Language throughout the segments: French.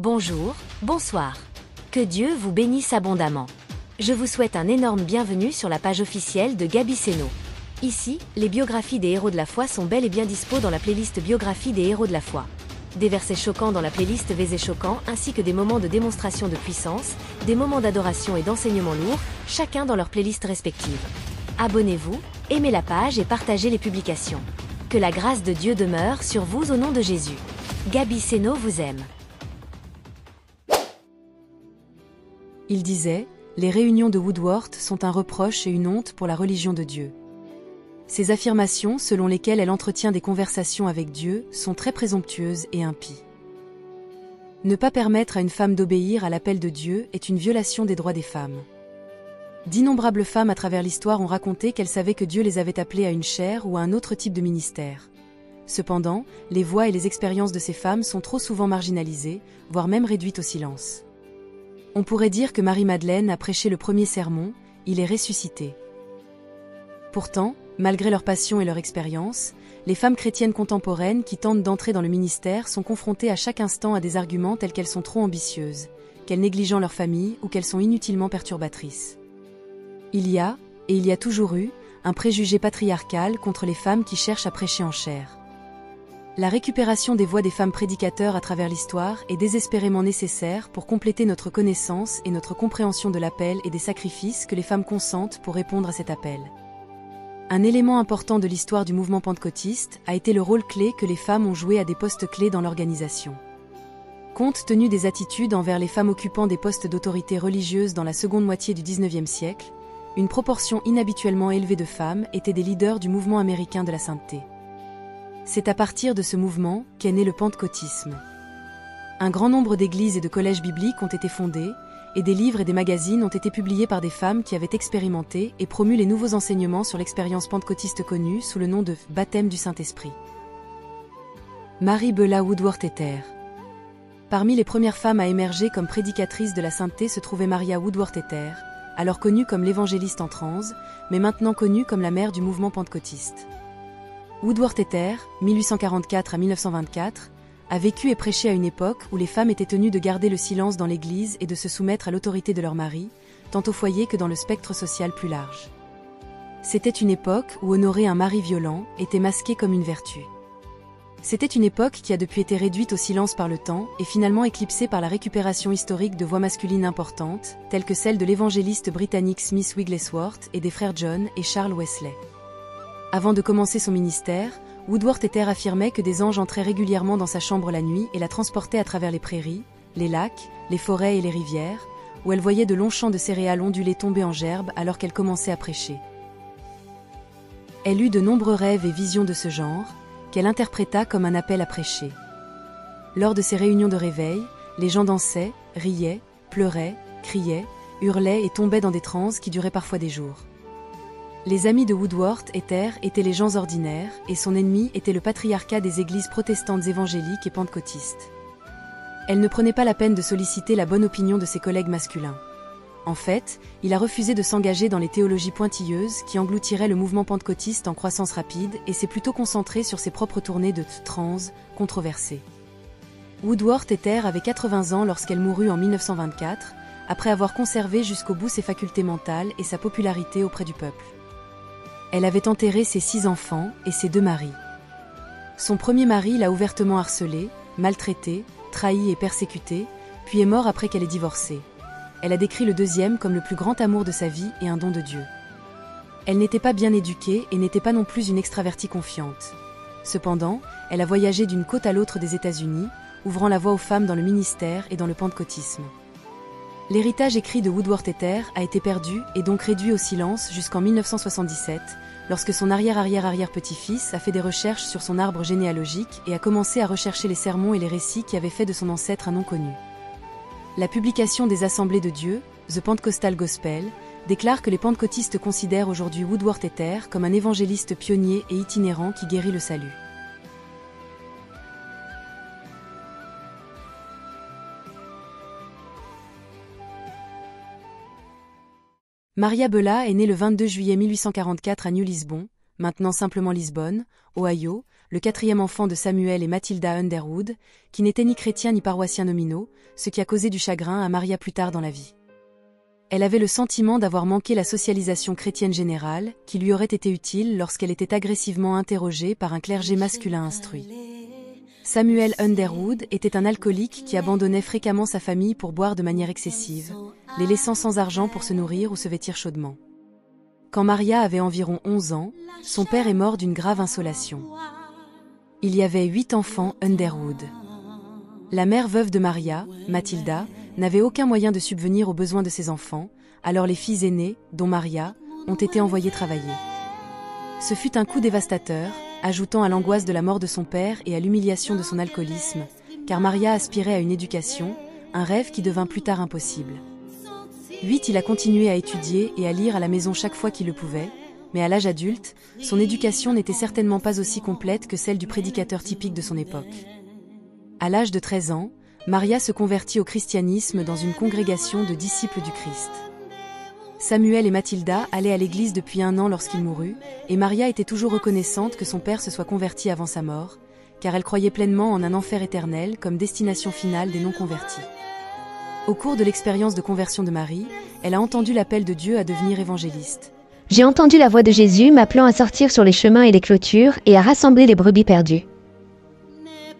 Bonjour, bonsoir. Que Dieu vous bénisse abondamment. Je vous souhaite un énorme bienvenue sur la page officielle de Gaby Seno. Ici, les biographies des héros de la foi sont bel et bien dispo dans la playlist Biographie des héros de la foi. Des versets choquants dans la playlist Versets choquants ainsi que des moments de démonstration de puissance, des moments d'adoration et d'enseignement lourd, chacun dans leur playlist respective. Abonnez-vous, aimez la page et partagez les publications. Que la grâce de Dieu demeure sur vous au nom de Jésus. Gaby Seno vous aime. Il disait, les réunions de Woodworth sont un reproche et une honte pour la religion de Dieu. Ces affirmations, selon lesquelles elle entretient des conversations avec Dieu, sont très présomptueuses et impies. Ne pas permettre à une femme d'obéir à l'appel de Dieu est une violation des droits des femmes. D'innombrables femmes à travers l'histoire ont raconté qu'elles savaient que Dieu les avait appelées à une chaire ou à un autre type de ministère. Cependant, les voix et les expériences de ces femmes sont trop souvent marginalisées, voire même réduites au silence. On pourrait dire que Marie-Madeleine a prêché le premier sermon, il est ressuscité. Pourtant, malgré leur passion et leur expérience, les femmes chrétiennes contemporaines qui tentent d'entrer dans le ministère sont confrontées à chaque instant à des arguments tels qu'elles sont trop ambitieuses, qu'elles négligent leur famille ou qu'elles sont inutilement perturbatrices. Il y a, et il y a toujours eu, un préjugé patriarcal contre les femmes qui cherchent à prêcher en chair. La récupération des voix des femmes prédicateurs à travers l'histoire est désespérément nécessaire pour compléter notre connaissance et notre compréhension de l'appel et des sacrifices que les femmes consentent pour répondre à cet appel. Un élément important de l'histoire du mouvement pentecôtiste a été le rôle clé que les femmes ont joué à des postes clés dans l'organisation. Compte tenu des attitudes envers les femmes occupant des postes d'autorité religieuse dans la seconde moitié du XIXe siècle, une proportion inhabituellement élevée de femmes étaient des leaders du mouvement américain de la sainteté. C'est à partir de ce mouvement qu'est né le pentecôtisme. Un grand nombre d'églises et de collèges bibliques ont été fondés, et des livres et des magazines ont été publiés par des femmes qui avaient expérimenté et promu les nouveaux enseignements sur l'expérience pentecôtiste connue sous le nom de « baptême du Saint-Esprit ». Mary Bella Woodworth Ether. Parmi les premières femmes à émerger comme prédicatrices de la sainteté se trouvait Maria Woodworth Ether, alors connue comme l'évangéliste en transe, mais maintenant connue comme la mère du mouvement pentecôtiste. Woodworth Ether, 1844 à 1924, a vécu et prêché à une époque où les femmes étaient tenues de garder le silence dans l'Église et de se soumettre à l'autorité de leur mari, tant au foyer que dans le spectre social plus large. C'était une époque où honorer un mari violent était masqué comme une vertu. C'était une époque qui a depuis été réduite au silence par le temps et finalement éclipsée par la récupération historique de voix masculines importantes, telles que celle de l'évangéliste britannique Smith Wigglesworth et des frères John et Charles Wesley. Avant de commencer son ministère, Woodworth Ether affirmait que des anges entraient régulièrement dans sa chambre la nuit et la transportaient à travers les prairies, les lacs, les forêts et les rivières, où elle voyait de longs champs de céréales ondulés tomber en gerbe alors qu'elle commençait à prêcher. Elle eut de nombreux rêves et visions de ce genre, qu'elle interpréta comme un appel à prêcher. Lors de ces réunions de réveil, les gens dansaient, riaient, pleuraient, criaient, hurlaient et tombaient dans des transes qui duraient parfois des jours. Les amis de Woodworth Ether étaient les gens ordinaires, et son ennemi était le patriarcat des églises protestantes évangéliques et pentecôtistes. Elle ne prenait pas la peine de solliciter la bonne opinion de ses collègues masculins. En fait, il a refusé de s'engager dans les théologies pointilleuses qui engloutiraient le mouvement pentecôtiste en croissance rapide et s'est plutôt concentré sur ses propres tournées de transe controversées. Woodworth Ether avait 80 ans lorsqu'elle mourut en 1924, après avoir conservé jusqu'au bout ses facultés mentales et sa popularité auprès du peuple. Elle avait enterré ses 6 enfants et ses 2 maris. Son premier mari l'a ouvertement harcelée, maltraitée, trahie et persécutée, puis est mort après qu'elle ait divorcé. Elle a décrit le deuxième comme le plus grand amour de sa vie et un don de Dieu. Elle n'était pas bien éduquée et n'était pas non plus une extravertie confiante. Cependant, elle a voyagé d'une côte à l'autre des États-Unis, ouvrant la voie aux femmes dans le ministère et dans le pentecôtisme. L'héritage écrit de Woodworth Ether a été perdu et donc réduit au silence jusqu'en 1977, lorsque son arrière-arrière-arrière-petit-fils a fait des recherches sur son arbre généalogique et a commencé à rechercher les sermons et les récits qui avaient fait de son ancêtre un nom connu. La publication des Assemblées de Dieu, The Pentecostal Gospel, déclare que les pentecôtistes considèrent aujourd'hui Woodworth Ether comme un évangéliste pionnier et itinérant qui guérit le salut. Maria Bella est née le 22 juillet 1844 à New Lisbon, maintenant simplement Lisbonne, Ohio, le quatrième enfant de Samuel et Matilda Underwood, qui n'étaient ni chrétiens ni paroissiens nominaux, ce qui a causé du chagrin à Maria plus tard dans la vie. Elle avait le sentiment d'avoir manqué la socialisation chrétienne générale, qui lui aurait été utile lorsqu'elle était agressivement interrogée par un clergé masculin instruit. Samuel Underwood était un alcoolique qui abandonnait fréquemment sa famille pour boire de manière excessive, les laissant sans argent pour se nourrir ou se vêtir chaudement. Quand Maria avait environ 11 ans, son père est mort d'une grave insolation. Il y avait 8 enfants Underwood. La mère veuve de Maria, Matilda, n'avait aucun moyen de subvenir aux besoins de ses enfants, alors les filles aînées, dont Maria, ont été envoyées travailler. Ce fut un coup dévastateur, ajoutant à l'angoisse de la mort de son père et à l'humiliation de son alcoolisme, car Maria aspirait à une éducation, un rêve qui devint plus tard impossible. 8. Il a continué à étudier et à lire à la maison chaque fois qu'il le pouvait, mais à l'âge adulte, son éducation n'était certainement pas aussi complète que celle du prédicateur typique de son époque. À l'âge de 13 ans, Maria se convertit au christianisme dans une congrégation de disciples du Christ. Samuel et Matilda allaient à l'église depuis 1 an lorsqu'il mourut, et Maria était toujours reconnaissante que son père se soit converti avant sa mort, car elle croyait pleinement en un enfer éternel comme destination finale des non-convertis. Au cours de l'expérience de conversion de Marie, elle a entendu l'appel de Dieu à devenir évangéliste. J'ai entendu la voix de Jésus m'appelant à sortir sur les chemins et les clôtures et à rassembler les brebis perdues.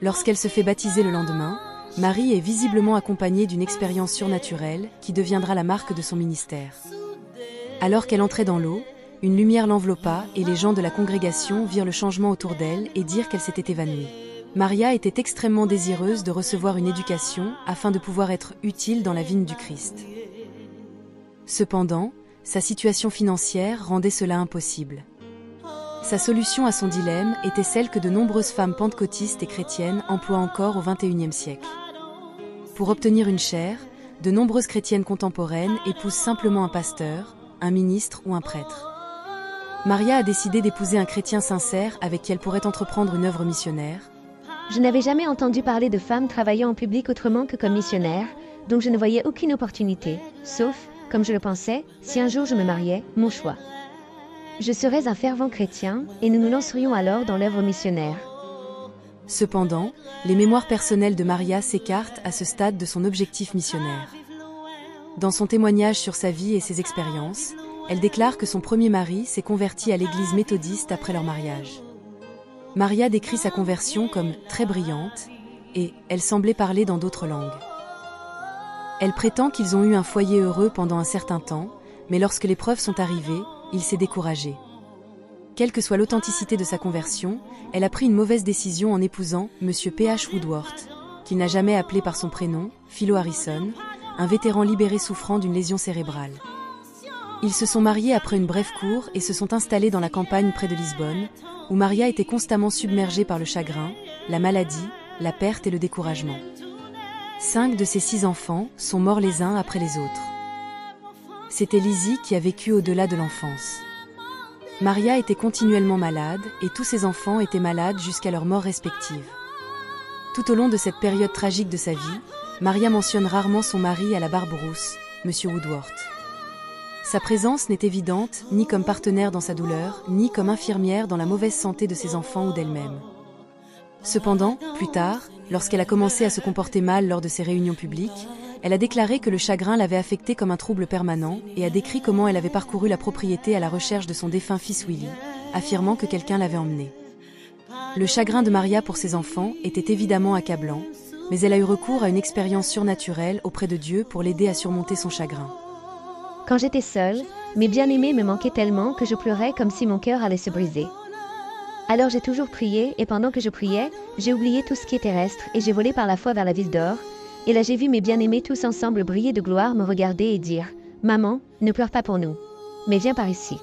Lorsqu'elle se fait baptiser le lendemain, Marie est visiblement accompagnée d'une expérience surnaturelle qui deviendra la marque de son ministère. Alors qu'elle entrait dans l'eau, une lumière l'enveloppa et les gens de la congrégation virent le changement autour d'elle et dirent qu'elle s'était évanouie. Maria était extrêmement désireuse de recevoir une éducation afin de pouvoir être utile dans la vigne du Christ. Cependant, sa situation financière rendait cela impossible. Sa solution à son dilemme était celle que de nombreuses femmes pentecôtistes et chrétiennes emploient encore au XXIe siècle. Pour obtenir une chaire, de nombreuses chrétiennes contemporaines épousent simplement un pasteur, un ministre ou un prêtre. Maria a décidé d'épouser un chrétien sincère avec qui elle pourrait entreprendre une œuvre missionnaire. Je n'avais jamais entendu parler de femmes travaillant en public autrement que comme missionnaires, donc je ne voyais aucune opportunité, sauf, comme je le pensais, si un jour je me mariais, mon choix. Je serais un fervent chrétien, et nous nous lancerions alors dans l'œuvre missionnaire. Cependant, les mémoires personnelles de Maria s'écartent à ce stade de son objectif missionnaire. Dans son témoignage sur sa vie et ses expériences, elle déclare que son premier mari s'est converti à l'église méthodiste après leur mariage. Maria décrit sa conversion comme très brillante, et elle semblait parler dans d'autres langues. Elle prétend qu'ils ont eu un foyer heureux pendant un certain temps, mais lorsque les preuves sont arrivées, il s'est découragé. Quelle que soit l'authenticité de sa conversion, elle a pris une mauvaise décision en épousant M. P.H. Woodworth, qu'il n'a jamais appelé par son prénom, Philo Harrison, un vétéran libéré souffrant d'une lésion cérébrale. Ils se sont mariés après une brève cour et se sont installés dans la campagne près de Lisbonne, où Maria était constamment submergée par le chagrin, la maladie, la perte et le découragement. 5 de ses 6 enfants sont morts les uns après les autres. C'était Lizzie qui a vécu au-delà de l'enfance. Maria était continuellement malade et tous ses enfants étaient malades jusqu'à leur mort respective. Tout au long de cette période tragique de sa vie, Maria mentionne rarement son mari à la barbe rousse, M. Woodworth. Sa présence n'est évidente ni comme partenaire dans sa douleur, ni comme infirmière dans la mauvaise santé de ses enfants ou d'elle-même. Cependant, plus tard, lorsqu'elle a commencé à se comporter mal lors de ses réunions publiques, elle a déclaré que le chagrin l'avait affectée comme un trouble permanent et a décrit comment elle avait parcouru la propriété à la recherche de son défunt fils Willy, affirmant que quelqu'un l'avait emmené. Le chagrin de Maria pour ses enfants était évidemment accablant, mais elle a eu recours à une expérience surnaturelle auprès de Dieu pour l'aider à surmonter son chagrin. Quand j'étais seule, mes bien-aimés me manquaient tellement que je pleurais comme si mon cœur allait se briser. Alors j'ai toujours prié, et pendant que je priais, j'ai oublié tout ce qui est terrestre, et j'ai volé par la foi vers la ville d'or, et là j'ai vu mes bien-aimés tous ensemble briller de gloire me regarder et dire « Maman, ne pleure pas pour nous, mais viens par ici ».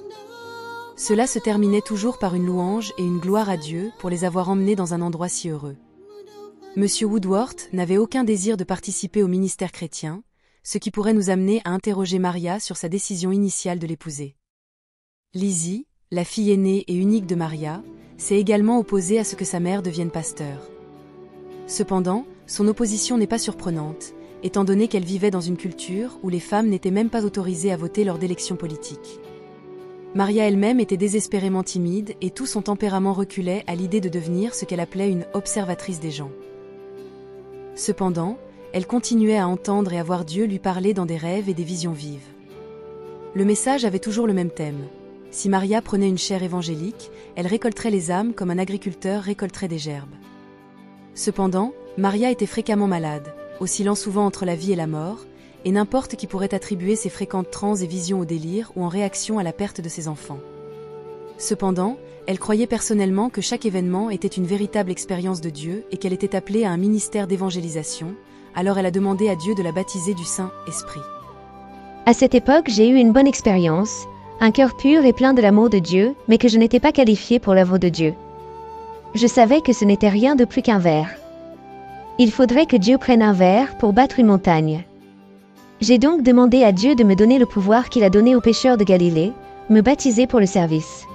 Cela se terminait toujours par une louange et une gloire à Dieu pour les avoir emmenés dans un endroit si heureux. Monsieur Woodworth n'avait aucun désir de participer au ministère chrétien, ce qui pourrait nous amener à interroger Maria sur sa décision initiale de l'épouser. Lizzie, la fille aînée et unique de Maria, s'est également opposée à ce que sa mère devienne pasteur. Cependant, son opposition n'est pas surprenante, étant donné qu'elle vivait dans une culture où les femmes n'étaient même pas autorisées à voter lors d'élections politiques. Maria elle-même était désespérément timide et tout son tempérament reculait à l'idée de devenir ce qu'elle appelait une observatrice des gens. Cependant, elle continuait à entendre et à voir Dieu lui parler dans des rêves et des visions vives. Le message avait toujours le même thème. Si Maria prenait une chaire évangélique, elle récolterait les âmes comme un agriculteur récolterait des gerbes. Cependant, Maria était fréquemment malade, oscillant souvent entre la vie et la mort, et n'importe qui pourrait attribuer ses fréquentes transes et visions au délire ou en réaction à la perte de ses enfants. Cependant, elle croyait personnellement que chaque événement était une véritable expérience de Dieu et qu'elle était appelée à un ministère d'évangélisation, alors elle a demandé à Dieu de la baptiser du Saint-Esprit. À cette époque, j'ai eu une bonne expérience, un cœur pur et plein de l'amour de Dieu, mais que je n'étais pas qualifiée pour l'œuvre de Dieu. Je savais que ce n'était rien de plus qu'un verre. Il faudrait que Dieu prenne un verre pour battre une montagne. J'ai donc demandé à Dieu de me donner le pouvoir qu'il a donné aux pécheurs de Galilée, me baptiser pour le service.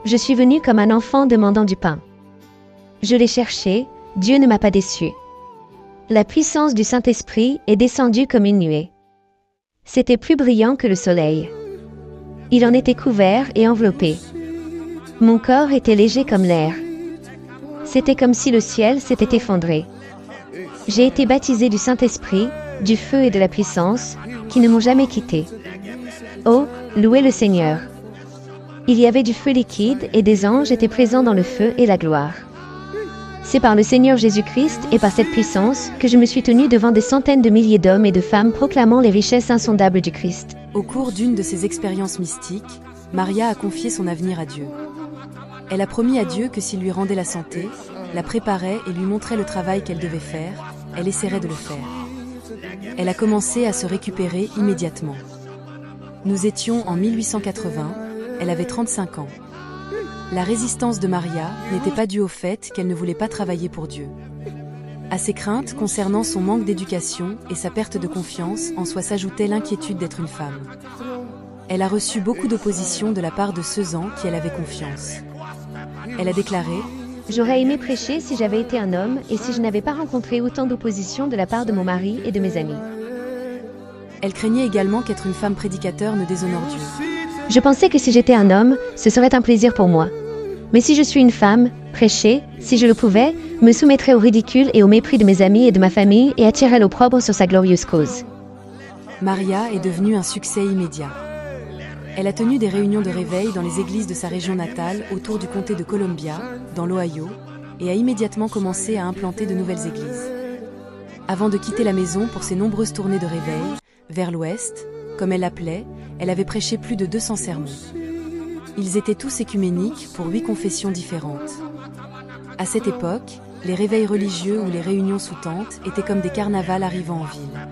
Je suis venue comme un enfant demandant du pain. Je l'ai cherché, Dieu ne m'a pas déçu. La puissance du Saint-Esprit est descendue comme une nuée. C'était plus brillant que le soleil. Il en était couvert et enveloppé. Mon corps était léger comme l'air. C'était comme si le ciel s'était effondré. J'ai été baptisée du Saint-Esprit, du feu et de la puissance, qui ne m'ont jamais quitté. Oh, louez le Seigneur. Il y avait du feu liquide et des anges étaient présents dans le feu et la gloire. C'est par le Seigneur Jésus-Christ et par cette puissance que je me suis tenue devant des centaines de milliers d'hommes et de femmes proclamant les richesses insondables du Christ. Au cours d'une de ces expériences mystiques, Maria a confié son avenir à Dieu. Elle a promis à Dieu que s'il lui rendait la santé, la préparait et lui montrait le travail qu'elle devait faire, elle essaierait de le faire. Elle a commencé à se récupérer immédiatement. Nous étions en 1880, elle avait 35 ans. La résistance de Maria n'était pas due au fait qu'elle ne voulait pas travailler pour Dieu. À ses craintes concernant son manque d'éducation et sa perte de confiance en soi s'ajoutait l'inquiétude d'être une femme. Elle a reçu beaucoup d'opposition de la part de ceux en qui elle avait confiance. Elle a déclaré « J'aurais aimé prêcher si j'avais été un homme et si je n'avais pas rencontré autant d'opposition de la part de mon mari et de mes amis. » Elle craignait également qu'être une femme prédicateur ne déshonore Dieu. Je pensais que si j'étais un homme, ce serait un plaisir pour moi. Mais si je suis une femme, prêcher, si je le pouvais, me soumettrais au ridicule et au mépris de mes amis et de ma famille et attirerais l'opprobre sur sa glorieuse cause. Maria est devenue un succès immédiat. Elle a tenu des réunions de réveil dans les églises de sa région natale autour du comté de Columbia, dans l'Ohio, et a immédiatement commencé à implanter de nouvelles églises. Avant de quitter la maison pour ses nombreuses tournées de réveil, vers l'ouest, comme elle l'appelait, elle avait prêché plus de 200 sermons. Ils étaient tous écuméniques pour 8 confessions différentes. À cette époque, les réveils religieux ou les réunions sous tente étaient comme des carnavals arrivant en ville.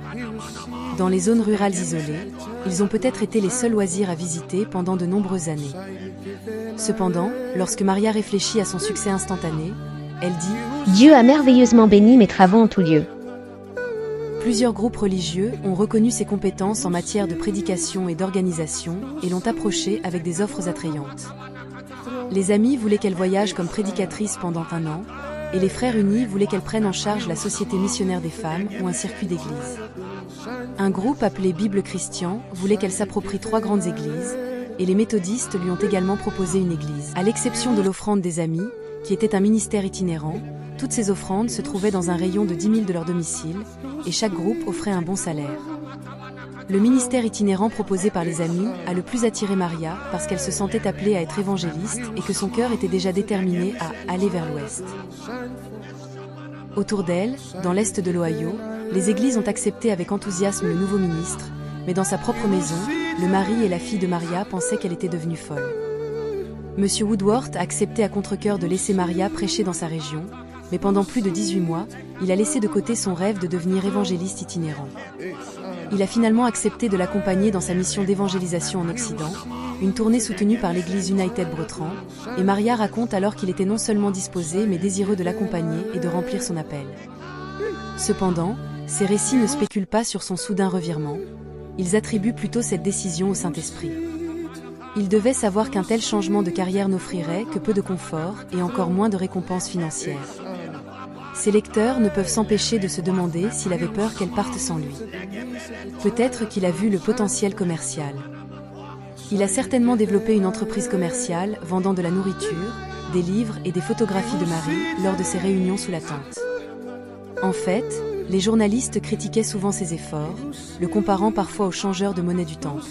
Dans les zones rurales isolées, ils ont peut-être été les seuls loisirs à visiter pendant de nombreuses années. Cependant, lorsque Maria réfléchit à son succès instantané, elle dit « Dieu a merveilleusement béni mes travaux en tout lieu. » Plusieurs groupes religieux ont reconnu ses compétences en matière de prédication et d'organisation et l'ont approchée avec des offres attrayantes. Les amis voulaient qu'elle voyage comme prédicatrice pendant 1 an, et les frères unis voulaient qu'elle prenne en charge la Société missionnaire des femmes ou un circuit d'églises. Un groupe appelé Bible Christian voulait qu'elle s'approprie 3 grandes églises, et les méthodistes lui ont également proposé une église. À l'exception de l'offrande des amis, qui était un ministère itinérant, toutes ces offrandes se trouvaient dans un rayon de 10 000 de leur domicile, et chaque groupe offrait un bon salaire. Le ministère itinérant proposé par les amis a le plus attiré Maria parce qu'elle se sentait appelée à être évangéliste et que son cœur était déjà déterminé à aller vers l'ouest. Autour d'elle, dans l'est de l'Ohio, les églises ont accepté avec enthousiasme le nouveau ministre, mais dans sa propre maison, le mari et la fille de Maria pensaient qu'elle était devenue folle. Monsieur Woodworth a accepté à contre-cœur de laisser Maria prêcher dans sa région, mais pendant plus de 18 mois, il a laissé de côté son rêve de devenir évangéliste itinérant. Il a finalement accepté de l'accompagner dans sa mission d'évangélisation en Occident, une tournée soutenue par l'église United Brethren, et Maria raconte alors qu'il était non seulement disposé mais désireux de l'accompagner et de remplir son appel. Cependant, ces récits ne spéculent pas sur son soudain revirement, ils attribuent plutôt cette décision au Saint-Esprit. Il devait savoir qu'un tel changement de carrière n'offrirait que peu de confort et encore moins de récompenses financières. Ses lecteurs ne peuvent s'empêcher de se demander s'il avait peur qu'elle parte sans lui. Peut-être qu'il a vu le potentiel commercial. Il a certainement développé une entreprise commerciale vendant de la nourriture, des livres et des photographies de Marie lors de ses réunions sous la tente. En fait, les journalistes critiquaient souvent ses efforts, le comparant parfois au changeur de monnaie du temple.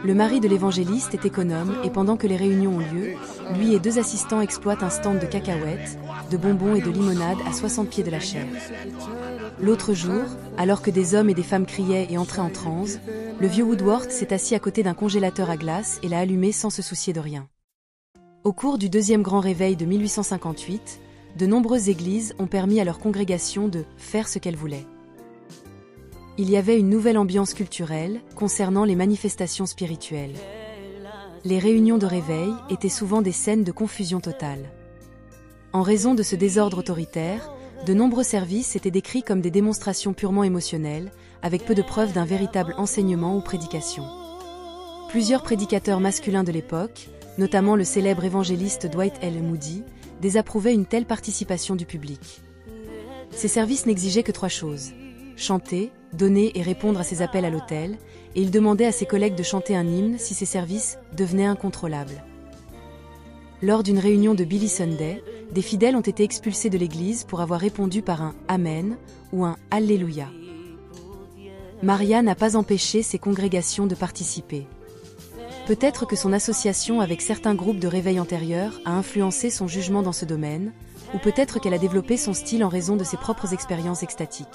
Le mari de l'évangéliste est économe et pendant que les réunions ont lieu, lui et 2 assistants exploitent un stand de cacahuètes, de bonbons et de limonade à 60 pieds de la chaire. L'autre jour, alors que des hommes et des femmes criaient et entraient en transe, le vieux Woodworth s'est assis à côté d'un congélateur à glace et l'a allumé sans se soucier de rien. Au cours du deuxième grand réveil de 1858, de nombreuses églises ont permis à leur congrégation de faire ce qu'elles voulaient. Il y avait une nouvelle ambiance culturelle concernant les manifestations spirituelles. Les réunions de réveil étaient souvent des scènes de confusion totale. En raison de ce désordre autoritaire, de nombreux services étaient décrits comme des démonstrations purement émotionnelles, avec peu de preuves d'un véritable enseignement ou prédication. Plusieurs prédicateurs masculins de l'époque, notamment le célèbre évangéliste Dwight L. Moody, désapprouvaient une telle participation du public. Ces services n'exigeaient que 3 choses: chanter, donner et répondre à ses appels à l'autel, et il demandait à ses collègues de chanter un hymne si ces services devenaient incontrôlables. Lors d'une réunion de Billy Sunday, des fidèles ont été expulsés de l'église pour avoir répondu par un « Amen » ou un « Alléluia ». Maria n'a pas empêché ses congrégations de participer. Peut-être que son association avec certains groupes de réveil antérieurs a influencé son jugement dans ce domaine, ou peut-être qu'elle a développé son style en raison de ses propres expériences extatiques.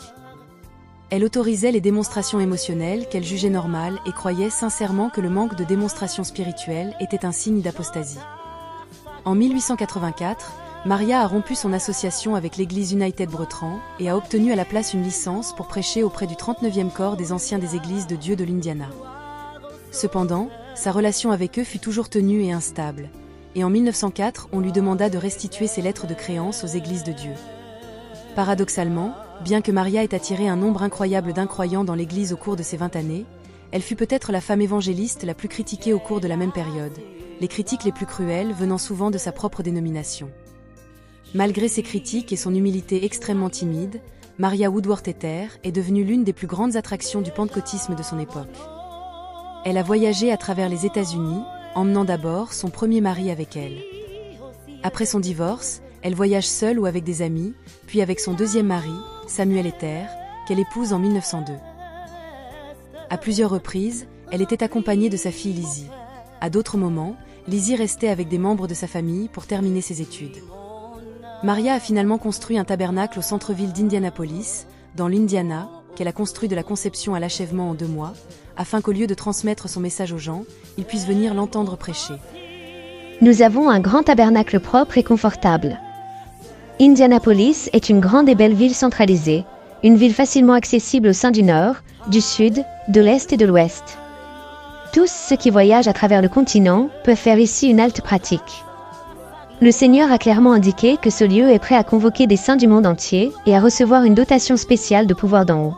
Elle autorisait les démonstrations émotionnelles qu'elle jugeait normales et croyait sincèrement que le manque de démonstration spirituelle était un signe d'apostasie. En 1884, Maria a rompu son association avec l'église United Brethren et a obtenu à la place une licence pour prêcher auprès du 39e corps des anciens des églises de Dieu de l'Indiana. Cependant, sa relation avec eux fut toujours tenue et instable, et en 1904, on lui demanda de restituer ses lettres de créance aux églises de Dieu. Paradoxalement, bien que Maria ait attiré un nombre incroyable d'incroyants dans l'église au cours de ces 20 années, elle fut peut-être la femme évangéliste la plus critiquée au cours de la même période, les critiques les plus cruelles venant souvent de sa propre dénomination. Malgré ses critiques et son humilité extrêmement timide, Maria Woodworth Ether est devenue l'une des plus grandes attractions du pentecôtisme de son époque. Elle a voyagé à travers les États-Unis, emmenant d'abord son premier mari avec elle. Après son divorce, elle voyage seule ou avec des amis, puis avec son deuxième mari, Samuel Ether, qu'elle épouse en 1902. À plusieurs reprises, elle était accompagnée de sa fille Lizzie. À d'autres moments, Lizzie restait avec des membres de sa famille pour terminer ses études. Maria a finalement construit un tabernacle au centre-ville d'Indianapolis, dans l'Indiana, qu'elle a construit de la conception à l'achèvement en 2 mois, afin qu'au lieu de transmettre son message aux gens, ils puissent venir l'entendre prêcher. Nous avons un grand tabernacle propre et confortable. Indianapolis est une grande et belle ville centralisée, une ville facilement accessible au sein du nord, du sud, de l'est et de l'ouest. Tous ceux qui voyagent à travers le continent peuvent faire ici une halte pratique. Le Seigneur a clairement indiqué que ce lieu est prêt à convoquer des saints du monde entier et à recevoir une dotation spéciale de pouvoir d'en haut.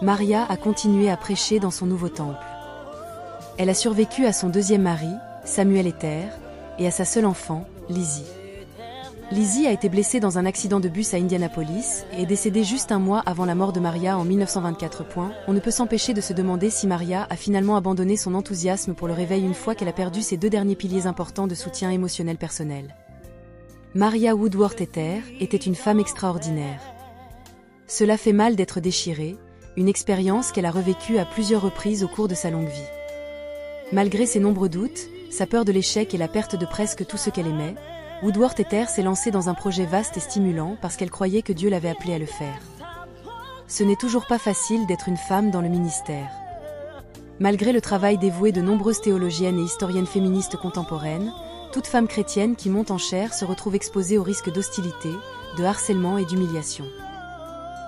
Maria a continué à prêcher dans son nouveau temple. Elle a survécu à son deuxième mari, Samuel Ether, et à sa seule enfant, Lizzie. Lizzie a été blessée dans un accident de bus à Indianapolis et est décédée juste 1 mois avant la mort de Maria en 1924. On ne peut s'empêcher de se demander si Maria a finalement abandonné son enthousiasme pour le réveil une fois qu'elle a perdu ses 2 derniers piliers importants de soutien émotionnel personnel. Maria Woodworth Ether était une femme extraordinaire. Cela fait mal d'être déchirée, une expérience qu'elle a revécue à plusieurs reprises au cours de sa longue vie. Malgré ses nombreux doutes, sa peur de l'échec et la perte de presque tout ce qu'elle aimait, Woodworth Ether s'est lancée dans un projet vaste et stimulant parce qu'elle croyait que Dieu l'avait appelée à le faire. Ce n'est toujours pas facile d'être une femme dans le ministère. Malgré le travail dévoué de nombreuses théologiennes et historiennes féministes contemporaines, toute femme chrétienne qui monte en chair se retrouve exposée au risque d'hostilité, de harcèlement et d'humiliation.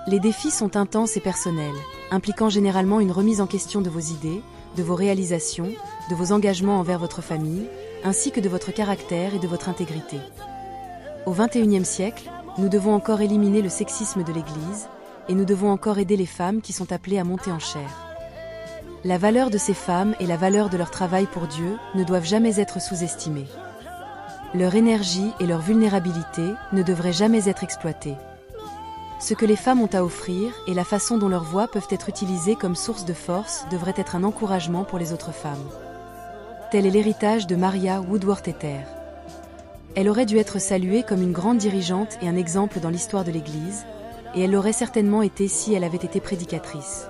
Les défis sont intenses et personnels, impliquant généralement une remise en question de vos idées, de vos réalisations, de vos engagements envers votre famille, ainsi que de votre caractère et de votre intégrité. Au XXIe siècle, nous devons encore éliminer le sexisme de l'Église, et nous devons encore aider les femmes qui sont appelées à monter en chair. La valeur de ces femmes et la valeur de leur travail pour Dieu ne doivent jamais être sous-estimées. Leur énergie et leur vulnérabilité ne devraient jamais être exploitées. Ce que les femmes ont à offrir et la façon dont leurs voix peuvent être utilisées comme source de force devrait être un encouragement pour les autres femmes. Tel est l'héritage de Maria Woodworth-Etter. Elle aurait dû être saluée comme une grande dirigeante et un exemple dans l'histoire de l'Église, et elle l'aurait certainement été si elle avait été prédicatrice.